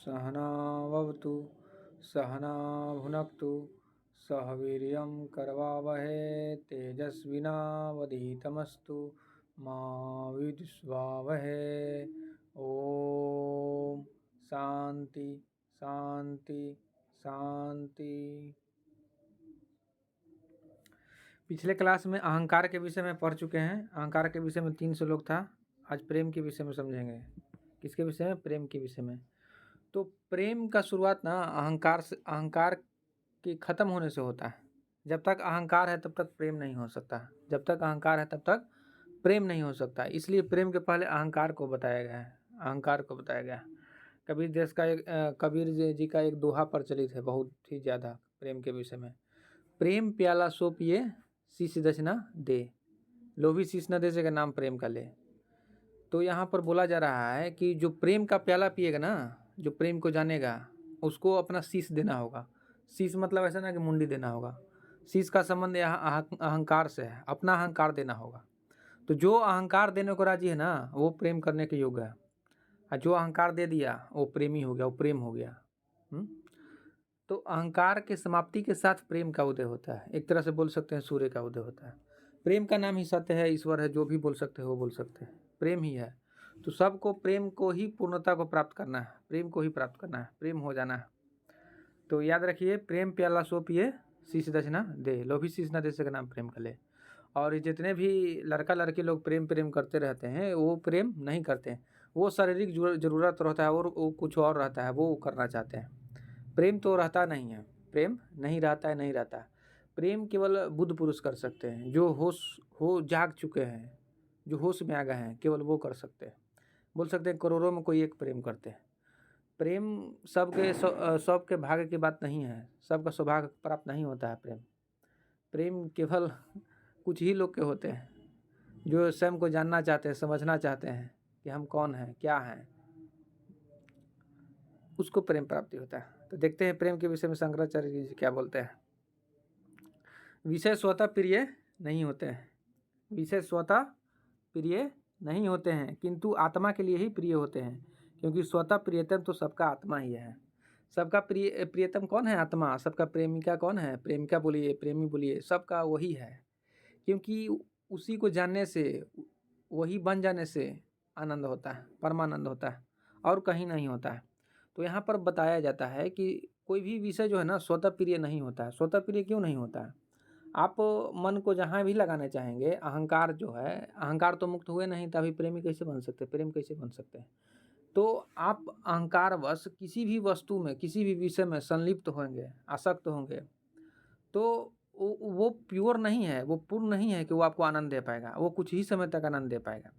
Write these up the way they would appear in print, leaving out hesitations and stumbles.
सहनावतु सहना भुनक्तु सह वीर्यं करवावहे तेजस्विनावधीतमस्तु मा विद्विषावहे। ओम शांति शांति शांति। पिछले क्लास में अहंकार के विषय में पढ़ चुके हैं। अहंकार के विषय में 3 श्लोक था। आज प्रेम के विषय में समझेंगे। किसके विषय में? प्रेम के विषय में। तो प्रेम का शुरुआत ना अहंकार के खत्म होने से होता है। जब तक अहंकार है तब तक प्रेम नहीं हो सकता। जब तक अहंकार है तब तक प्रेम नहीं हो सकता। इसलिए प्रेम के पहले अहंकार को बताया गया है। अहंकार को बताया गया। कबीर जी का एक दोहा प्रचलित है बहुत ही ज़्यादा प्रेम के विषय में। प्रेम प्याला सो पिए शीश दक्षिणा दे, लोभी शीश न दे सके नाम प्रेम का ले। तो यहाँ पर बोला जा रहा है कि जो प्रेम का प्याला पिएगा ना, जो प्रेम को जानेगा, उसको अपना शीश देना होगा। शीश मतलब ऐसा ना कि मुंडी देना होगा। शीश का संबंध यहाँ अहंकार से है। अपना अहंकार देना होगा। तो जो अहंकार देने को राजी है ना, वो प्रेम करने के योग्य है। और जो अहंकार दे दिया वो प्रेमी हो गया, वो प्रेम हो गया। तो अहंकार के समाप्ति के साथ प्रेम का उदय होता है। एक तरह से बोल सकते हैं सूर्य का उदय होता है। प्रेम का नाम ही सत्य है, ईश्वर है, जो भी बोल सकते हैं वो बोल सकते हैं। प्रेम ही है। तो सबको प्रेम को ही पूर्णता को प्राप्त करना है। प्रेम को ही प्राप्त करना है, प्रेम हो जाना है। तो याद रखिए, प्रेम प्याला सो पिए शीश दक्षिणा दे, लोभी शीश न दे सके नाम प्रेम का ले। और जितने भी लड़का लड़की लोग प्रेम करते रहते हैं, वो प्रेम नहीं करते हैं। वो शारीरिक जरूरत रहता है और वो कुछ और रहता है, वो करना चाहते हैं। प्रेम तो रहता नहीं है। प्रेम नहीं रहता है, नहीं रहता। प्रेम केवल बुद्ध पुरुष कर सकते हैं, जो हो जाग चुके हैं, जो होश में आ गए हैं, केवल वो कर सकते हैं। बोल सकते हैं करोड़ों में कोई एक प्रेम करते हैं। प्रेम सबके भाग्य की बात नहीं है। सबका सौभाग्य प्राप्त नहीं होता है प्रेम। प्रेम केवल कुछ ही लोग के होते हैं, जो स्वयं को जानना चाहते हैं, समझना चाहते हैं कि हम कौन हैं, क्या हैं, उसको प्रेम प्राप्ति होता है। तो देखते हैं प्रेम के विषय में शंकराचार्य जी क्या बोलते हैं। विषय स्वतः प्रिय नहीं होते हैं। विषय स्वतः प्रिय नहीं होते हैं, किंतु आत्मा के लिए ही प्रिय होते हैं, क्योंकि स्वतः प्रियतम तो सबका आत्मा ही है। सबका प्रियतम कौन है? आत्मा। सबका प्रेमिका कौन है? प्रेमिका बोलिए, प्रेमी बोलिए, सबका वही है। क्योंकि उसी को जानने से, वही बन जाने से आनंद होता है, परमानंद होता है, और कहीं नहीं होता है। तो यहाँ पर बताया जाता है कि कोई भी विषय जो है ना, स्वतः प्रिय नहीं होता है। स्वतः प्रिय क्यों नहीं होता है? आप मन को जहाँ भी लगाने चाहेंगे, अहंकार जो है, अहंकार तो मुक्त हुए नहीं, तभी प्रेमी कैसे बन सकते, प्रेम कैसे बन सकते हैं? तो आप अहंकारवश किसी भी वस्तु में, किसी भी विषय में संलिप्त होंगे, आसक्त होंगे, तो वो प्योर नहीं है, वो पूर्ण नहीं है कि वो आपको आनंद दे पाएगा। वो कुछ ही समय तक आनंद दे पाएगा।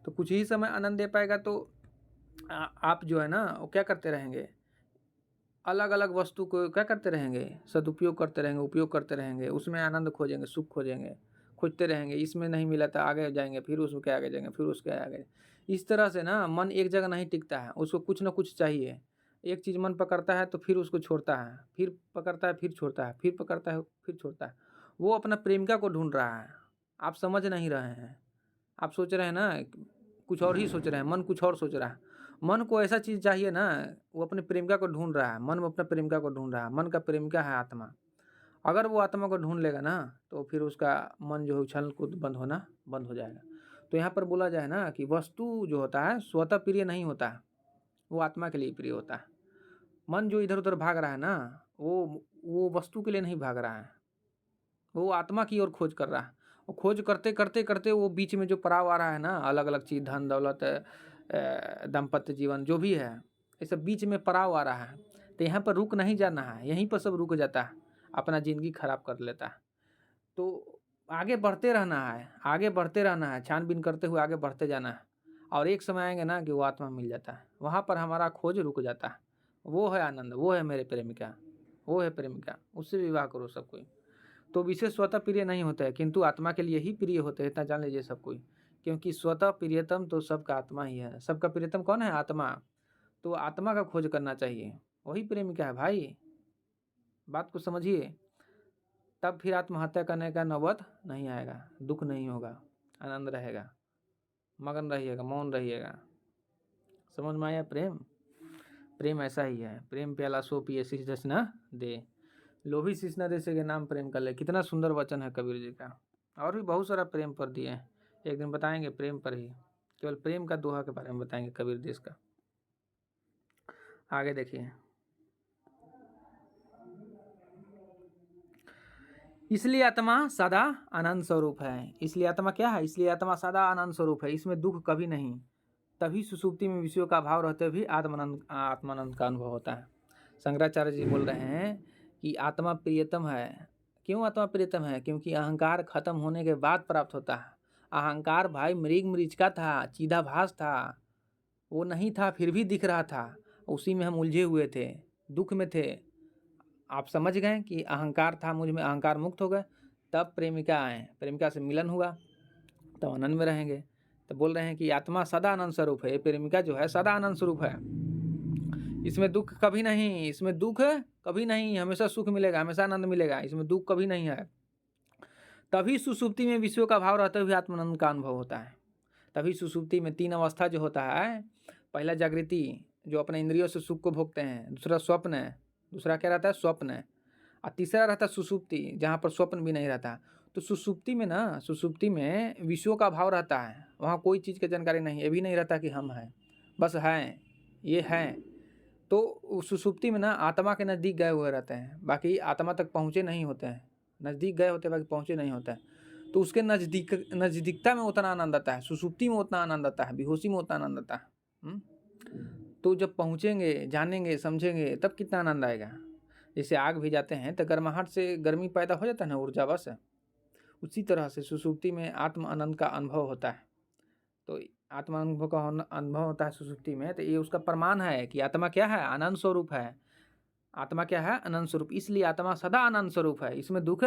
तो कुछ ही समय आनंद दे पाएगा तो आप जो है ना, वो क्या करते रहेंगे, अलग अलग वस्तु को क्या करते रहेंगे, सदुपयोग करते रहेंगे, उपयोग करते रहेंगे, उसमें आनंद खोजेंगे, सुख खोजेंगे, खोजते रहेंगे। इसमें नहीं मिला तो आगे जाएंगे, फिर उसके आगे जाएंगे, फिर उसके आगे। इस तरह से ना मन एक जगह नहीं टिकता है, उसको कुछ ना कुछ चाहिए। एक चीज़ मन पकड़ता है तो फिर उसको छोड़ता है, फिर पकड़ता है, फिर छोड़ता है, फिर पकड़ता है, फिर छोड़ता है। वो अपना प्रेमिका को ढूंढ रहा है। आप समझ नहीं रहे हैं। आप सोच रहे हैं ना, कुछ और ही सोच रहे हैं, मन कुछ और सोच रहा है। मन को ऐसा चीज़ चाहिए ना, वो अपने प्रेमिका को ढूंढ रहा है। मन में अपना प्रेमिका को ढूंढ रहा है। मन का प्रेमिका है आत्मा। अगर वो आत्मा को ढूंढ लेगा ना, तो फिर उसका मन जो है उछल कूद बंद होना बंद हो जाएगा। तो यहाँ पर बोला जाए ना कि वस्तु जो होता है स्वतः प्रिय नहीं होता है, वो आत्मा के लिए प्रिय होता है। मन जो इधर उधर भाग रहा है ना, वो वस्तु के लिए नहीं भाग रहा है, वो आत्मा की ओर खोज कर रहा है। वो खोज करते करते करते वो बीच में जो पड़ाव आ रहा है ना, अलग अलग चीज़, धन दौलत, दाम्पत्य जीवन, जो भी है, ये सब बीच में पड़ाव आ रहा है। तो यहाँ पर रुक नहीं जाना है, यहीं पर सब रुक जाता है, अपना ज़िंदगी खराब कर लेता है। तो आगे बढ़ते रहना है, आगे बढ़ते रहना है, छानबीन करते हुए आगे बढ़ते जाना है। और एक समय आएंगे ना कि वो आत्मा मिल जाता है, वहाँ पर हमारा खोज रुक जाता है। वो है आनंद, वो है मेरे प्रेमिका, वो है प्रेमिका, उससे विवाह करो सब कोई। तो विशेष स्वतः प्रिय नहीं होता है, किंतु आत्मा के लिए ही प्रिय होते हैं, इतना जान लीजिए सब कोई। क्योंकि स्वतः प्रियतम तो सबका आत्मा ही है। सबका प्रियतम कौन है? आत्मा। तो आत्मा का खोज करना चाहिए, वही प्रेमिका है भाई। बात को समझिए, तब फिर आत्महत्या करने का नौबत नहीं आएगा, दुख नहीं होगा, आनंद रहेगा, मगन रहिएगा, मौन रहिएगा। समझ में आया प्रेम? प्रेम ऐसा ही है। प्रेम प्याला सो पिए शीश दस न दे, लोभी शीश न दे सके नाम प्रेम कर ले। कितना सुंदर वचन है कबीर जी का। और भी बहुत सारा प्रेम पर दिए हैं, एक दिन बताएंगे प्रेम पर ही, केवल प्रेम का दोहा के बारे में बताएंगे कबीर देश का। आगे देखिए, इसलिए आत्मा सदा आनंद स्वरूप है। इसलिए आत्मा क्या है? इसलिए आत्मा सदा आनंद स्वरूप है, इसमें दुख कभी नहीं। तभी सुसुप्ति में विषयों का भाव रहते हुए आत्मानंद का अनुभव होता है। शंकराचार्य जी बोल रहे हैं कि आत्मा प्रियतम है। क्यों आत्मा प्रियतम है? क्योंकि अहंकार खत्म होने के बाद प्राप्त होता है। अहंकार भाई मरीचिका था, चिदाभास था, वो नहीं था फिर भी दिख रहा था, उसी में हम उलझे हुए थे, दुख में थे। आप समझ गए कि अहंकार था मुझ में, अहंकार मुक्त हो गए, तब प्रेमिका आए, प्रेमिका से मिलन हुआ, तब आनंद में रहेंगे। तो बोल रहे हैं कि आत्मा सदा आनंद स्वरूप है, प्रेमिका जो है सदा आनंद स्वरूप है, इसमें दुख कभी नहीं, इसमें दुख कभी नहीं, हमेशा सुख मिलेगा, हमेशा आनंद मिलेगा, इसमें दुख कभी नहीं है। तभी सुसुप्ति में विषयों का भाव रहते हुए आत्मानंद का अनुभव होता है। तभी सुसुप्ति में 3 अवस्था जो होता है, पहला जागृति जो अपने इंद्रियों से सुख को भोगते हैं, दूसरा स्वप्न है, दूसरा क्या रहता है? स्वप्न है, और तीसरा रहता है सुसुप्ति जहाँ पर स्वप्न भी नहीं रहता। तो सुसुप्ति में ना, सुसुप्ति में विषयों का भाव रहता है, वहाँ कोई चीज़ की जानकारी नहीं, ये भी नहीं रहता कि हम हैं, बस हैं, ये हैं। तो सुसुप्ति में ना आत्मा के नज़दीक गए हुए रहते हैं, बाकी आत्मा तक पहुँचे नहीं होते हैं, नज़दीक गए होते हैं बाकी पहुँचे नहीं होते हैं। तो उसके नज़दीकता में उतना आनंद आता है, सुसुप्ति में उतना आनंद आता है, बेहोशी में उतना आनंद आता है। तो जब पहुँचेंगे, जानेंगे, समझेंगे, तब कितना आनंद आएगा। जैसे आग भी जाते हैं तो गर्माहट से गर्मी पैदा हो जाता है ना, ऊर्जा बस, उसी तरह से सुसुप्ति में आत्म आनंद का अनुभव होता है। तो आत्मा अनुभव का अनुभव होता है सुसुप्ति में, तो ये उसका प्रमाण है कि आत्मा क्या है? आनंद स्वरूप है। आत्मा क्या है? आनंद स्वरूप। इसलिए आत्मा सदा आनंद स्वरूप है, इसमें दुख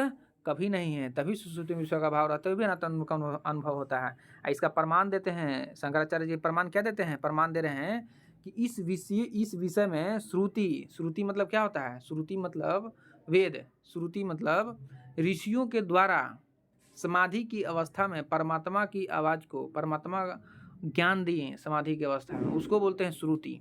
कभी नहीं है। तभी सुसुप्ति में विषय का भाव रहते हुए भी आत्मा का अनुभव होता है। इसका प्रमाण देते हैं शंकराचार्य जी। प्रमाण क्या देते हैं? प्रमाण दे रहे हैं कि इस विषय में श्रुति मतलब क्या होता है? श्रुति मतलब वेद, श्रुति मतलब ऋषियों के द्वारा समाधि की अवस्था में परमात्मा की आवाज़ को, परमात्मा ज्ञान दिए समाधि की अवस्था में, उसको बोलते हैं श्रुति।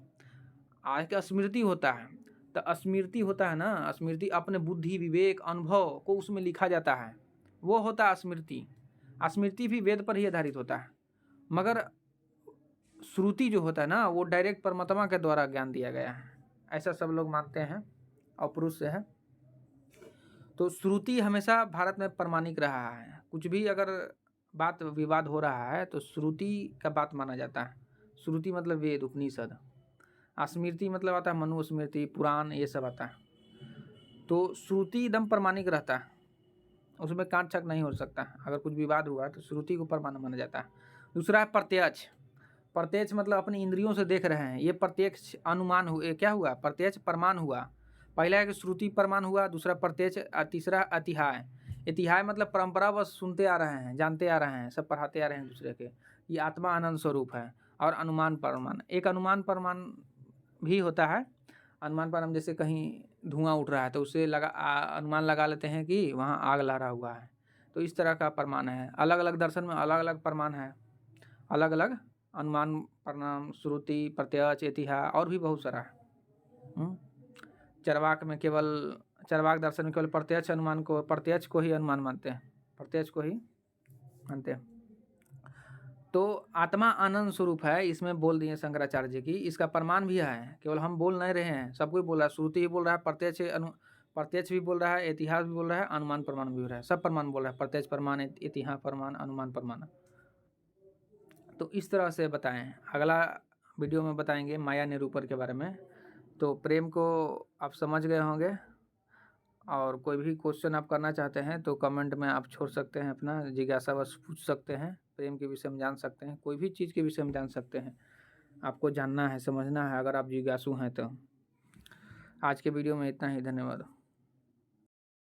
आज का स्मृति होता है, तो स्मृति होता है ना, स्मृति अपने बुद्धि, विवेक, अनुभव को उसमें लिखा जाता है, वो होता है स्मृति। स्मृति भी वेद पर ही आधारित होता है, मगर श्रुति जो होता है ना, वो डायरेक्ट परमात्मा के द्वारा ज्ञान दिया गया है, ऐसा सब लोग मानते हैं, अपरुष से है। तो श्रुति हमेशा भारत में प्रमाणिक रहा है। कुछ भी अगर बात विवाद हो रहा है तो श्रुति का बात माना जाता है। श्रुति मतलब वेद, उपनिषद। स्मृति मतलब आता है मनुस्मृति, पुराण, ये सब आता है। तो श्रुति एकदम प्रमाणिक रहता है, उसमें कांट छक नहीं हो सकता। अगर कुछ विवाद हुआ तो श्रुति को प्रमाण माना जाता है। दूसरा है प्रत्यक्ष। प्रत्यक्ष मतलब अपनी इंद्रियों से देख रहे हैं, ये प्रत्यक्ष अनुमान हुए, क्या हुआ? प्रत्यक्ष प्रमाण हुआ। पहला है कि श्रुति प्रमाण हुआ, दूसरा प्रत्यक्ष, तीसरा अतिहाय। अतिहाय मतलब परंपरा बस सुनते आ रहे हैं, जानते आ रहे हैं, सब पढ़ाते आ रहे हैं दूसरे के, ये आत्मा आनंद स्वरूप है। और अनुमान प्रमाण, एक अनुमान प्रमाण भी होता है। अनुमान प्रमाण जैसे कहीं धुआं उठ रहा है तो उससे अनुमान लगा लेते हैं कि वहाँ आग लहरा हुआ है, तो इस तरह का प्रमाण है। अलग अलग दर्शन में अलग अलग प्रमाण है, अलग अलग अनुमान प्रमाण, श्रुति, प्रत्यक्ष, इतिहास और भी बहुत सारा है। चरवाक में केवल, चरवाक दर्शन में केवल प्रत्यक्ष अनुमान को, प्रत्यक्ष को ही अनुमान मानते हैं, प्रत्यक्ष को ही मानते हैं। तो आत्मा आनंद स्वरूप है, इसमें बोल दिए शंकराचार्य जी की। इसका प्रमाण भी है, केवल हम बोल नहीं रहे हैं, सब कोई बोल रहा है। श्रुति भी बोल रहा है, प्रत्यक्ष भी बोल रहा है, इतिहास भी बोल रहा है, अनुमान प्रमाण भी बोल रहा है, सब प्रमाण बोल रहा है, प्रत्यक्ष प्रमाण, इतिहास प्रमाण, अनुमान प्रमाण। तो इस तरह से बताएं। अगला वीडियो में बताएंगे माया निरूपण के बारे में। तो प्रेम को आप समझ गए होंगे, और कोई भी क्वेश्चन आप करना चाहते हैं तो कमेंट में आप छोड़ सकते हैं, अपना जिज्ञासा बस पूछ सकते हैं, प्रेम के विषय में जान सकते हैं, कोई भी चीज़ के विषय में जान सकते हैं, आपको जानना है, समझना है, अगर आप जिज्ञासु हैं तो। आज के वीडियो में इतना ही, धन्यवाद।